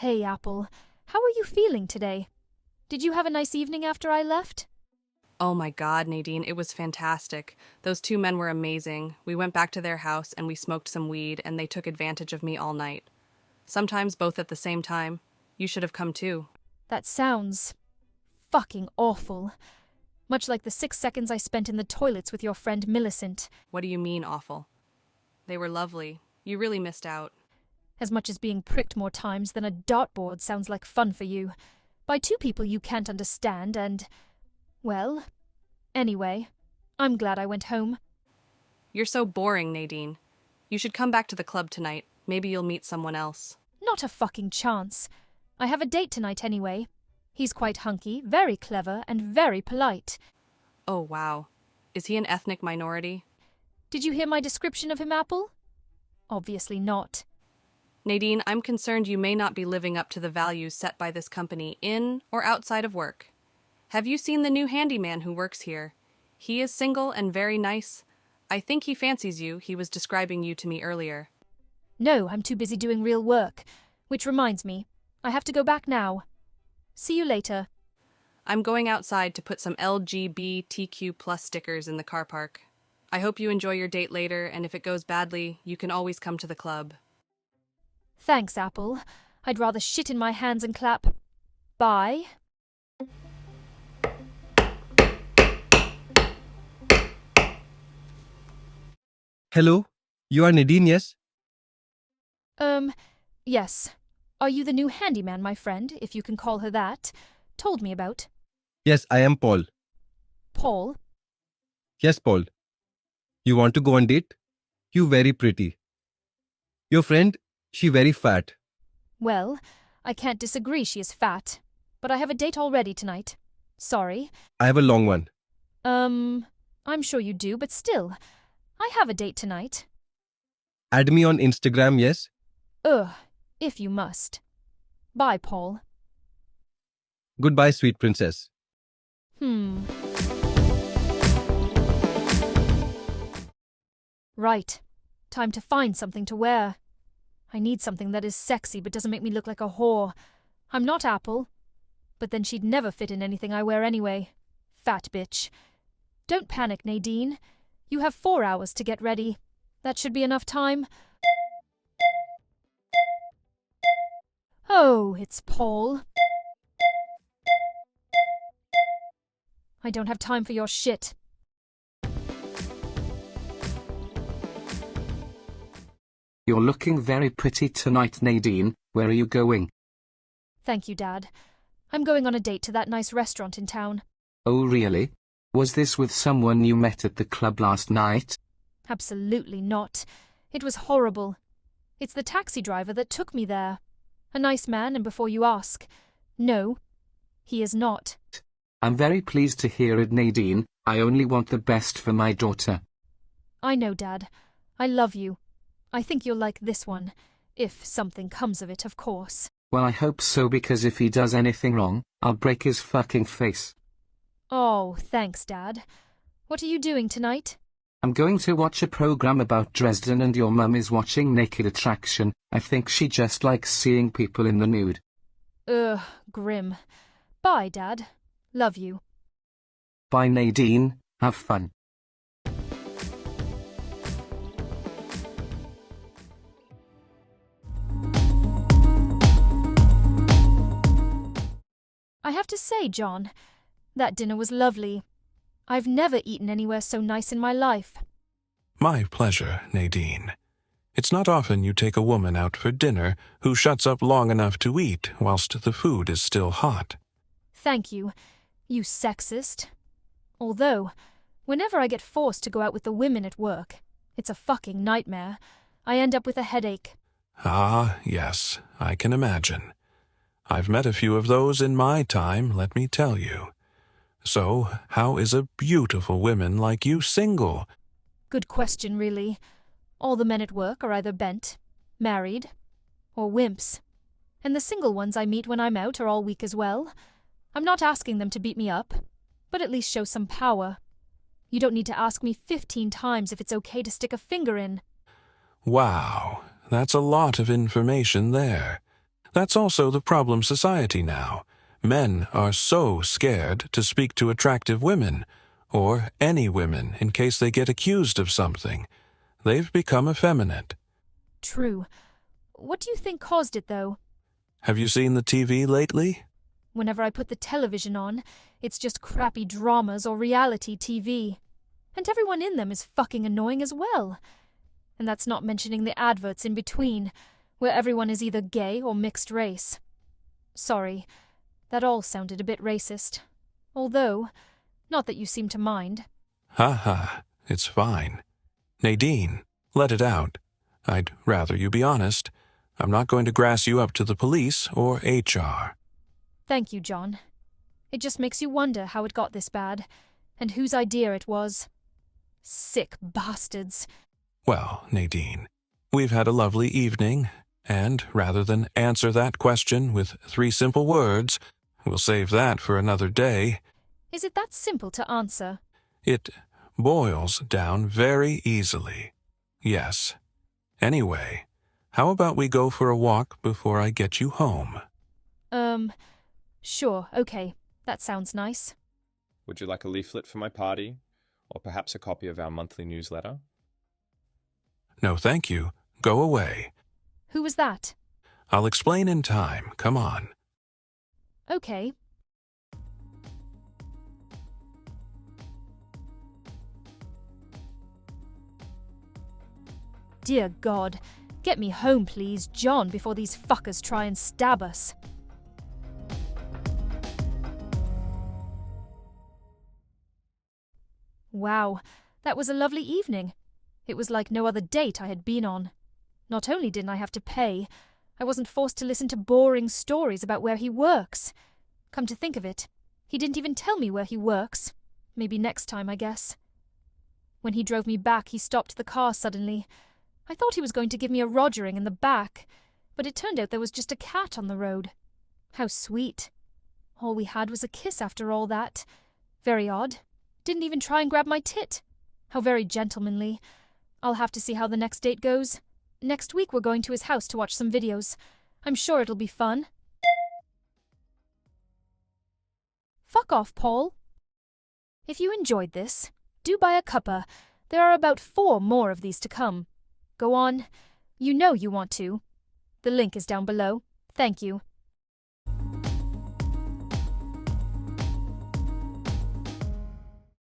Hey, Apple. How are you feeling today? Did you have a nice evening after I left? Oh my God, Nadine, it was fantastic. Those two men were amazing. We went back to their house and we smoked some weed and they took advantage of me all night. Sometimes both at the same time. You should have come too. That sounds fucking awful. Much like the 6 seconds I spent in the toilets with your friend Millicent. What do you mean, awful? They were lovely. You really missed out. As much as being pricked more times than a dartboard sounds like fun for you. By two people you can't understand and... well, anyway, I'm glad I went home. You're so boring, Nadine. You should come back to the club tonight. Maybe you'll meet someone else. Not a fucking chance. I have a date tonight anyway. He's quite hunky, very clever, and very polite. Oh, wow. Is he an ethnic minority? Did you hear my description of him, Apple? Obviously not. Nadine, I'm concerned you may not be living up to the values set by this company in or outside of work. Have you seen the new handyman who works here? He is single and very nice. I think he fancies you. He was describing you to me earlier. No, I'm too busy doing real work. Which reminds me, I have to go back now. See you later. I'm going outside to put some LGBTQ+ stickers in the car park. I hope you enjoy your date later, and if it goes badly, you can always come to the club. Thanks, Apple. I'd rather shit in my hands and clap. Bye. Hello, you are Nadine, yes? Yes. Are you the new handyman my friend, if you can call her that, told me about? Yes, I am Paul. Paul? Yes, Paul. You want to go on date? You very pretty. Your friend, she very fat. Well, I can't disagree she is fat, but I have a date already tonight. Sorry. I have a long one. I'm sure you do, but still, I have a date tonight. Add me on Instagram, yes? Ugh, if you must. Bye, Paul. Goodbye, sweet princess. Right. Time to find something to wear. I need something that is sexy but doesn't make me look like a whore. I'm not Apple. But then she'd never fit in anything I wear anyway. Fat bitch. Don't panic, Nadine. You have 4 hours to get ready. That should be enough time. Oh, it's Paul. I don't have time for your shit. You're looking very pretty tonight, Nadine. Where are you going? Thank you, Dad. I'm going on a date to that nice restaurant in town. Oh, really? Was this with someone you met at the club last night? Absolutely not. It was horrible. It's the taxi driver that took me there. A nice man, and before you ask, no, he is not. I'm very pleased to hear it, Nadine. I only want the best for my daughter. I know, Dad. I love you. I think you'll like this one. If something comes of it, of course. Well, I hope so, because if he does anything wrong, I'll break his fucking face. Oh, thanks, Dad. What are you doing tonight? I'm going to watch a program about Dresden, and your mum is watching Naked Attraction. I think she just likes seeing people in the nude. Ugh, grim. Bye, Dad. Love you. Bye, Nadine. Have fun. I have to say, John, that dinner was lovely. I've never eaten anywhere so nice in my life. My pleasure, Nadine. It's not often you take a woman out for dinner who shuts up long enough to eat whilst the food is still hot. Thank you, you sexist. Although, whenever I get forced to go out with the women at work, it's a fucking nightmare. I end up with a headache. Ah, yes, I can imagine. I've met a few of those in my time, let me tell you. So, how is a beautiful woman like you single? Good question, really. All the men at work are either bent, married, or wimps. And the single ones I meet when I'm out are all weak as well. I'm not asking them to beat me up, but at least show some power. You don't need to ask me 15 times if it's okay to stick a finger in. Wow, that's a lot of information there. That's also the problem society now. Men are so scared to speak to attractive women, or any women, in case they get accused of something. They've become effeminate. True. What do you think caused it, though? Have you seen the TV lately? Whenever I put the television on, it's just crappy dramas or reality TV. And everyone in them is fucking annoying as well. And that's not mentioning the adverts in between, where everyone is either gay or mixed race. Sorry, that all sounded a bit racist. Although, not that you seem to mind. Ha ha, it's fine. Nadine, let it out. I'd rather you be honest. I'm not going to grass you up to the police or HR. Thank you, John. It just makes you wonder how it got this bad, and whose idea it was. Sick bastards. Well, Nadine, we've had a lovely evening, and rather than answer that question with 3 simple words, we'll save that for another day. Is it that simple to answer? It boils down very easily. Yes. Anyway, how about we go for a walk before I get you home? Sure, okay. That sounds nice. Would you like a leaflet for my party? Or perhaps a copy of our monthly newsletter? No, thank you. Go away. Who was that? I'll explain in time. Come on. Okay. Dear God, get me home, please, John, before these fuckers try and stab us. Wow, that was a lovely evening. It was like no other date I had been on. Not only didn't I have to pay, I wasn't forced to listen to boring stories about where he works. Come to think of it, he didn't even tell me where he works. Maybe next time, I guess. When he drove me back, he stopped the car suddenly. I thought he was going to give me a rogering in the back, but it turned out there was just a cat on the road. How sweet. All we had was a kiss after all that. Very odd. Didn't even try and grab my tit. How very gentlemanly. I'll have to see how the next date goes. Next week we're going to his house to watch some videos. I'm sure it'll be fun. Fuck off, Paul. If you enjoyed this, do buy a cuppa. There are about 4 more of these to come. Go on. You know you want to. The link is down below. Thank you.